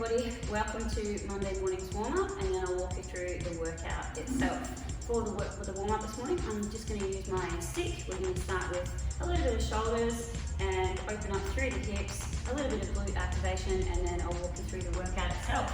everybody, welcome to Monday morning's warm-up, and then I'll walk you through the workout itself. For the warm-up this morning, I'm just going to use my stick. We're going to start with a little bit of shoulders and open up through the hips, a little bit of glute activation, and then I'll walk you through the workout itself.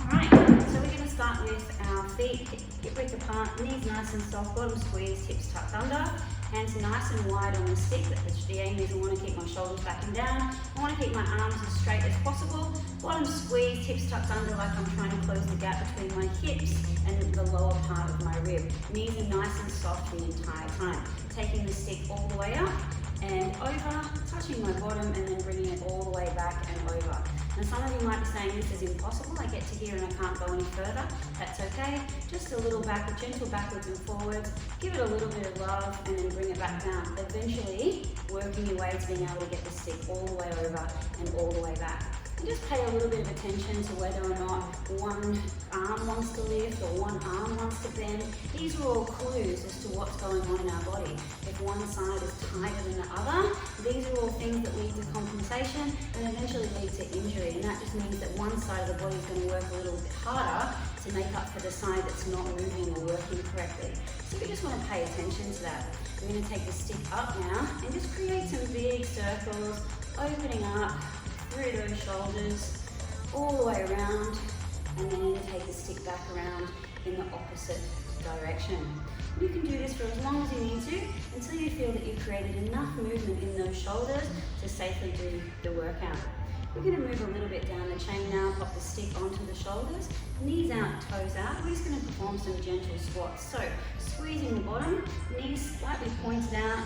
Alright, so we're going to start with our feet hip width apart, knees nice and soft, bottom squeezed, hips tucked under, hands nice and wide on the stick. The aim is I want to keep my shoulders back and down. I want to keep my arms as straight as possible. Bottom squeezed, hips tucked under like I'm trying to close the gap between my hips and the lower part of my rib. Knees are nice and soft the entire time. Taking the stick all the way up and over, touching my bottom and then bringing it all the way back and over. Now some of you might be saying this is impossible, I get to here and I can't go any further. That's okay, just a little backward, gentle backwards and forwards, give it a little bit of love and then bring it back down. Eventually working your way to being able to get the stick all the way over and all the way back. And just pay a little bit of attention to whether or not one arm wants to lift or one arm wants to bend. These are all clues as to what's going on in our body. If one side is tighter than the other, these are all things that lead to compensation and eventually lead to injury. And that just means that one side of the body is going to work a little bit harder to make up for the side that's not moving or working correctly. So we just want to pay attention to that. We're going to take the stick up now and just create some big circles, opening up through those shoulders, all the way around, and then take the stick back around in the opposite direction. You can do this for as long as you need to until you feel that you've created enough movement in those shoulders to safely do the workout. We're going to move a little bit down the chain now, pop the stick onto the shoulders, knees out, toes out. We're just going to perform some gentle squats. So squeezing the bottom, knees slightly pointed out,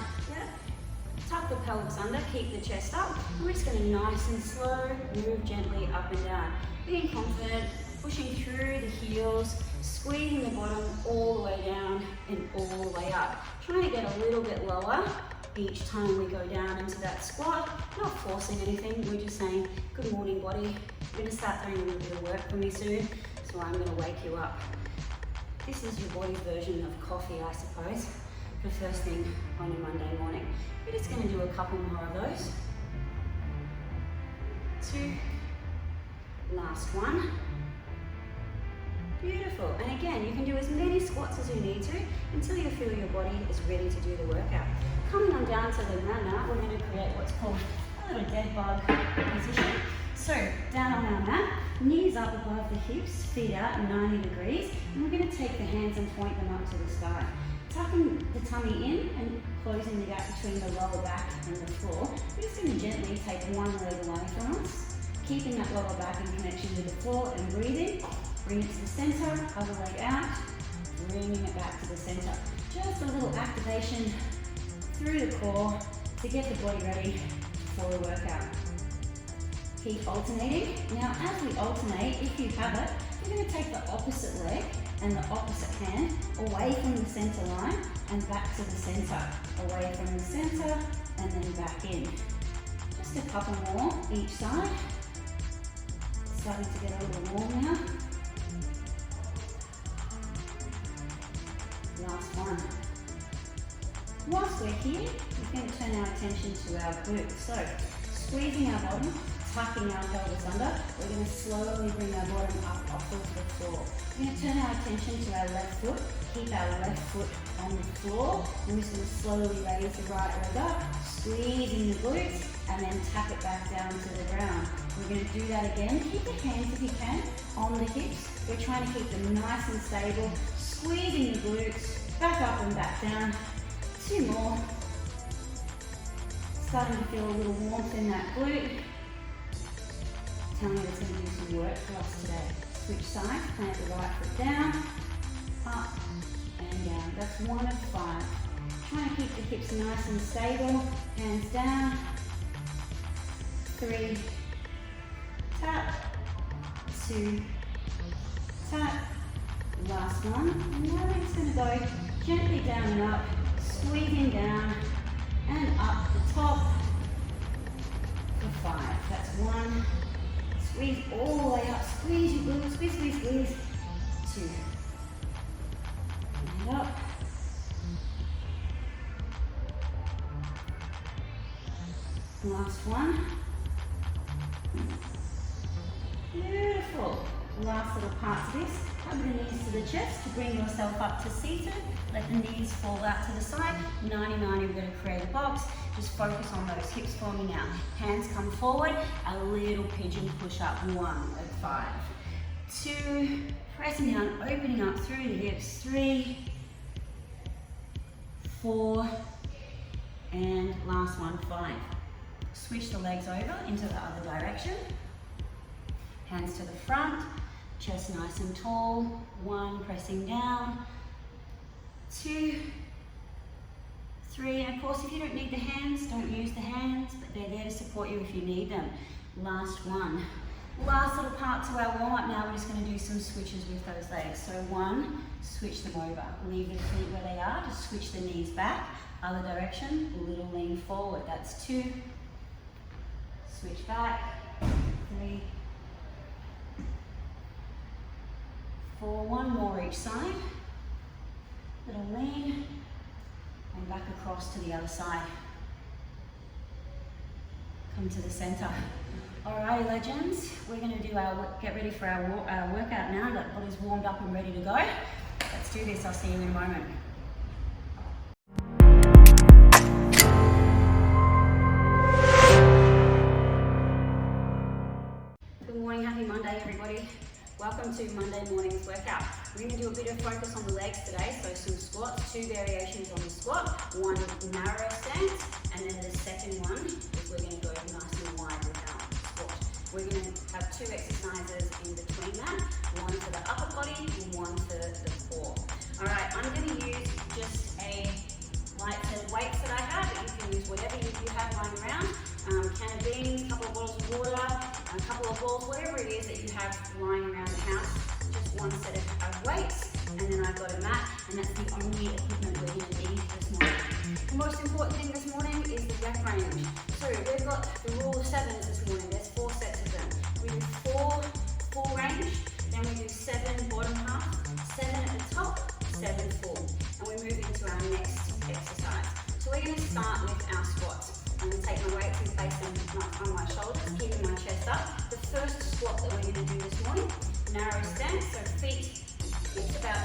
tuck the pelvis under, keep the chest up. We're just going to nice and slow move gently up and down. Being confident, pushing through the heels, squeezing the bottom all the way down and all the way up. Trying to get a little bit lower each time we go down into that squat. Not forcing anything, we're just saying, good morning body. You're going to start doing a little bit of work for me soon, so I'm going to wake you up. This is your body's version of coffee, I suppose, for first thing on your Monday morning. We're just going to do a couple more of those. 2, last one. Beautiful. And again, you can do as many squats as you need to until you feel your body is ready to do the workout. Coming on down to the mat now, we're going to create what's called a little dead bug position. So down on our mat, knees up above the hips, feet out 90 degrees, and we're going to take the hands and point them up to the sky. Tucking the tummy in and closing the gap between the lower back and the floor. We're just going to gently take one leg away from us, keeping that lower back in connection with the floor and breathing. Bring it to the center, other leg out, bringing it back to the center. Just a little activation through the core to get the body ready for the workout. Keep alternating. Now as we alternate, if you have it, we're going to take the opposite leg and the opposite hand away from the center line and back to the center. Away from the center and then back in. Just a couple more each side. Starting to get a little warm now. Last one. Whilst we're here, we're going to turn our attention to our glutes. So squeezing our bottom, tucking our pelvis under, we're going to slowly bring our bottom up off of the floor. We're going to turn our attention to our left foot, keep our left foot on the floor, and we're just going to slowly raise the right leg up, squeezing the glutes, and then tap it back down to the ground. We're going to do that again. Keep the hands, if you can, on the hips. We're trying to keep them nice and stable, squeezing the glutes, back up and back down. 2 more. Starting to feel a little warmth in that glute. Telling you it's going to do some work for us today. Switch sides, plant the right foot down, up and down. That's 1 of 5. Trying to keep the hips nice and stable. Hands down. 3, tap, 2, tap. Last one. And now we're just going to go gently down and up, squeezing down and up the top for 5. That's 1. Squeeze all the way up, squeeze your glutes, squeeze, squeeze, squeeze. 2. And up. Last one. Beautiful. last little parts of this. Hug the knees to the chest to bring yourself up to seated. Let the knees fall out to the side. 90-90, we're going to create a box. Just focus on those hips forming out. Hands come forward. A little pigeon push up. 1 at 5. 2, pressing down, opening up through the hips. 3, 4, and last one, 5. Switch the legs over into the other direction. Hands to the front, chest nice and tall. 1, pressing down. 2, 3, and of course if you don't need the hands, don't use the hands, but they're there to support you if you need them. Last one. Last little part to our warm up now, we're just going to do some switches with those legs. So 1, switch them over. Leave the feet where they are, just switch the knees back. Other direction, a little lean forward. That's 2. Switch back. 3, 4, 1 more each side. Little lean. And back across to the other side. Come to the center. Alrighty, legends, we're going to do get ready for our workout now. That body's warmed up and ready to go. Let's do this. I'll see you in a moment. Good morning, happy Monday, everybody. Welcome to Monday morning's workout. We're going to do a bit of focus on the legs today, so some squats, 2 variations on the squat, 1 narrow stance, and then the second one is we're going to go nice and wide with our squat. We're going to have 2 exercises in between that, 1 for the upper body and 1 for the core. Alright, I'm going to use just a light set of weights that I have, but you can use whatever you have lying around. Can of beans, a couple of bottles of water, a couple of balls, whatever it is that you have lying around the house. Just 1 set of weights, and then I've got a mat, and that's the only equipment we're going to need this morning. The most important thing this morning is the rep range. So we've got the rule of 7s this morning. There's 4 sets of them. We do 4 full range, then we do 7 bottom half, 7 at the top, 7 full, and we move into our next exercise. So we're going to start with our squats. I'm going to take my weights and place them on my shoulders, keeping my chest up. The first squat that we're going to do this morning, narrow stance, so feet just about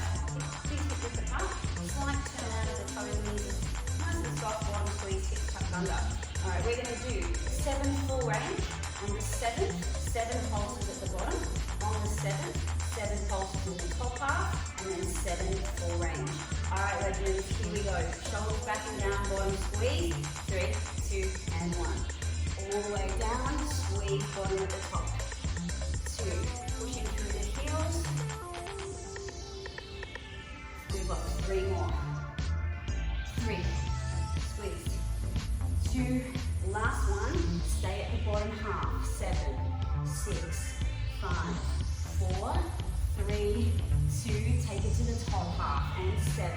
feet width apart, slight turn out of the toes, knees nice and soft, bottom squeeze, hips tucked under. Alright, we're going to do 7 full range. On the 7th, 7 pulses at the bottom. On the 7th, 7 pulses in the top half, and then 7 full range. Alright, legends, here we go. Shoulders back and down, bottom squeeze. 3, 2, and 1. All the way down, squeeze bottom at the top. 2, pushing through the heels. We've got 3 more. 3, squeeze. 2, last one, stay at the bottom half. 7, 6, 5, 4, 3, 2, take it to the top half, and 7,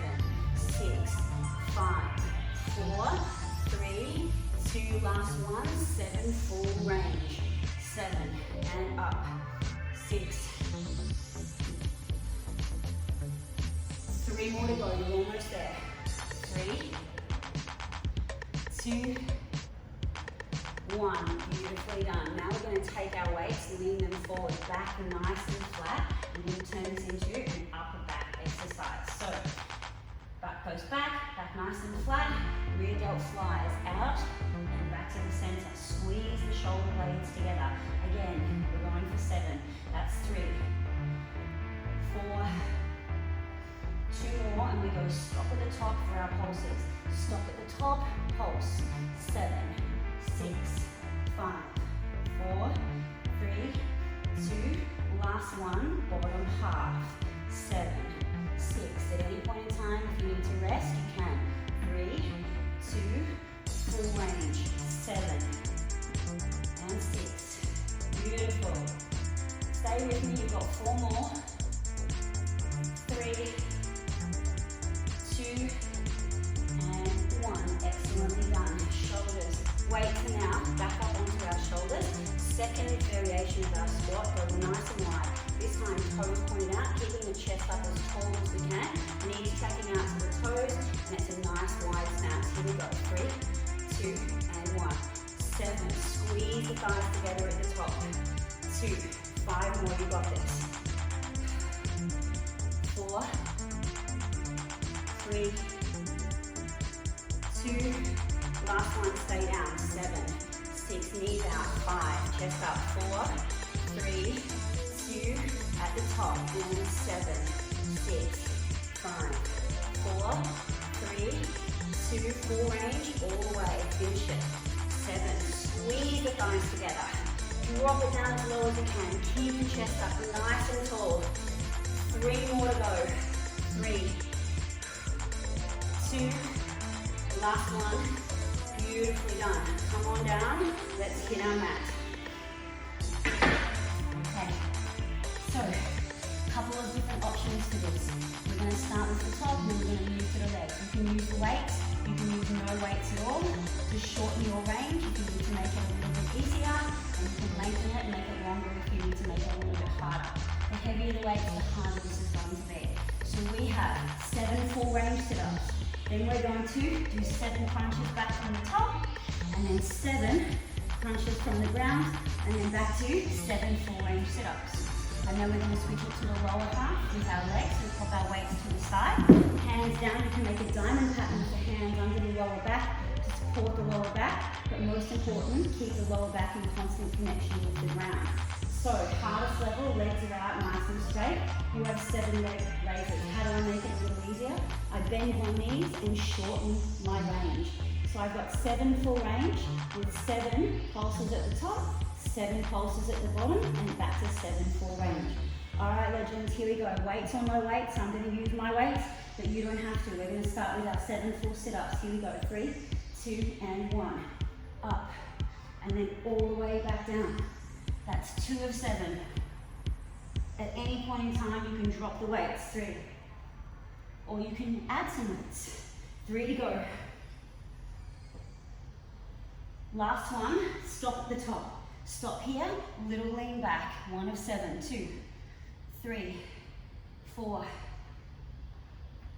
6, 5, 4, 3, 2, last one, 7, full range, 7, and up, 6, 3 more to go, you're almost there, 3, 2, 1, beautifully done. Now we're going to take our weights, lean them forward, back nice and flat, and we're going to turn this into an upper back exercise. So, butt goes back nice and flat, rear delt flies out, and back to the center. Squeeze the shoulder blades together. Again, we're going for 7. That's 3, 4, 2 more, and we go stop at the top for our pulses. Stop at the top, pulse. 7, 6, 5, 4, 3, 2, last one, bottom half. 7, 6. At any point in time, if you need to rest, you can. 3, 2, full range. 7, and 6. Beautiful. Stay with me, you've got 4 more. 3, 2, and 1. Excellently done. Shoulders. Weights now, back up onto our shoulders. Second variation of our squat, go nice and wide. This time, toes pointed out, keeping the chest up as tall as we can. Knees tracking out to the toes, and it's a nice wide stance. Here we go. 3, 2, and 1. 7, squeeze the thighs together at the top. 2, 5 more, you got this. 4, 3, 2, last one, stay down, 7, 6, knees out, 5, chest up, 4, 3, 2, at the top, and then 7, 6, 5, 4, 3, 2, full range, all the way, finish it, 7, squeeze the thighs together, drop it down as low as you can, keep your chest up nice and tall, 3 more to go, 3, 2, last one, beautifully done, come on down, let's hit our mat. Okay, so, a couple of different options for this. We're going to start with the top and then we're going to move to the legs. You can use the weights, you can use no weights at all, just shorten your range if you need to make it a little bit easier, and you can lengthen it and make it longer if you need to make it a little bit harder. The heavier the weight, the harder this is going to be. So we have 7 full range sit-ups. Then we're going to do 7 crunches back from the top, and then 7 crunches from the ground, and then back to 7 full range sit-ups. And then we're going to switch it to the lower half with our legs. We pop our weights to the side. Hands down, you can make a diamond pattern with the hands under the lower back to support the lower back. But most important, keep the lower back in constant connection with the ground. So, hardest level, legs are out nice and straight. You have 7 leg raises. How do I make it a little easier? I bend my knees and shorten my range. So I've got 7 full range with 7 pulses at the top, 7 pulses at the bottom, and back to 7 full range. All right, legends, here we go. Weights or no weights, I'm going to use my weights, but you don't have to. We're going to start with our 7 full sit-ups. Here we go, 3, 2, and 1. Up, and then all the way back down. That's 2 of 7. At any point in time, you can drop the weights, 3. Or you can add some weights. 3 to go. Last one, stop at the top. Stop here, little lean back. 1 of 7, 2, 3, 4.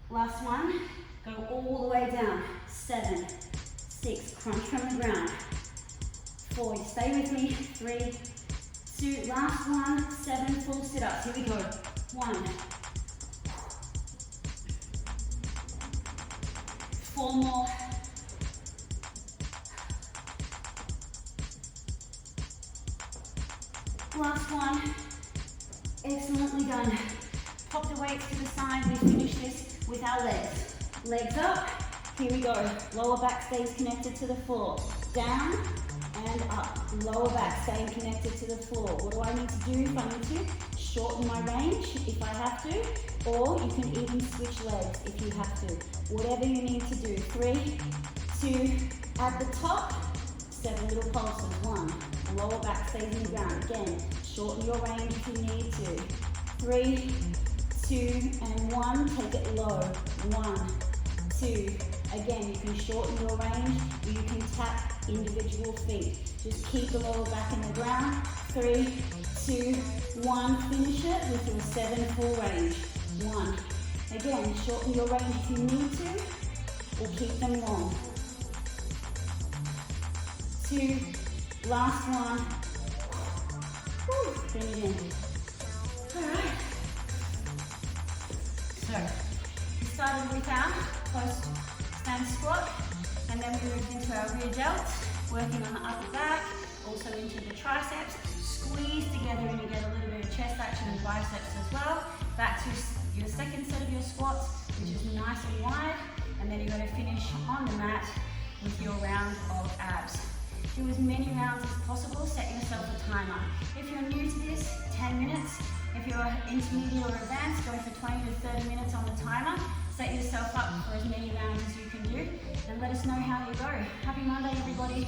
Last one, go all the way down. 7, 6, crunch from the ground. 4, you stay with me. 3, 2, last one, 7 full sit-ups. Here we go. 1, 4 more. Last one. Excellently done. Pop the weights to the side. We finish this with our legs. Legs up. Here we go. Lower back stays connected to the floor. Down and up. Lower back staying connected to the floor. What do I need to do if I need to? Shorten my range if I have to, or you can even switch legs if you have to. Whatever you need to do. 3, 2, at the top, 7 little pulses. 1, lower back stays in the ground. Again, shorten your range if you need to. 3, 2, and 1, take it low. 1, 2, again, you can shorten your range, or you can tap individual feet. Just keep the lower back in the ground. 3, 2, 1, finish it with your 7 full range. 1, again, shorten your range if you need to, or keep them long. 2, last one. Woo, bring it in. Alright. So, we started with our close stand squat, and then we moved into our rear delts, working on the upper back, also into the triceps. Squeeze together and you get a little bit of chest action and biceps as well. Back to your second set of your squats, which is nice and wide, and then you're going to finish on the mat with your round of abs. Do as many rounds as possible, set yourself a timer. If you're new to this, 10 minutes. If you're intermediate or advanced, go for 20 to 30 minutes on the timer. Set yourself up for as many rounds as you can do, and let us know how you go. Happy Monday, everybody.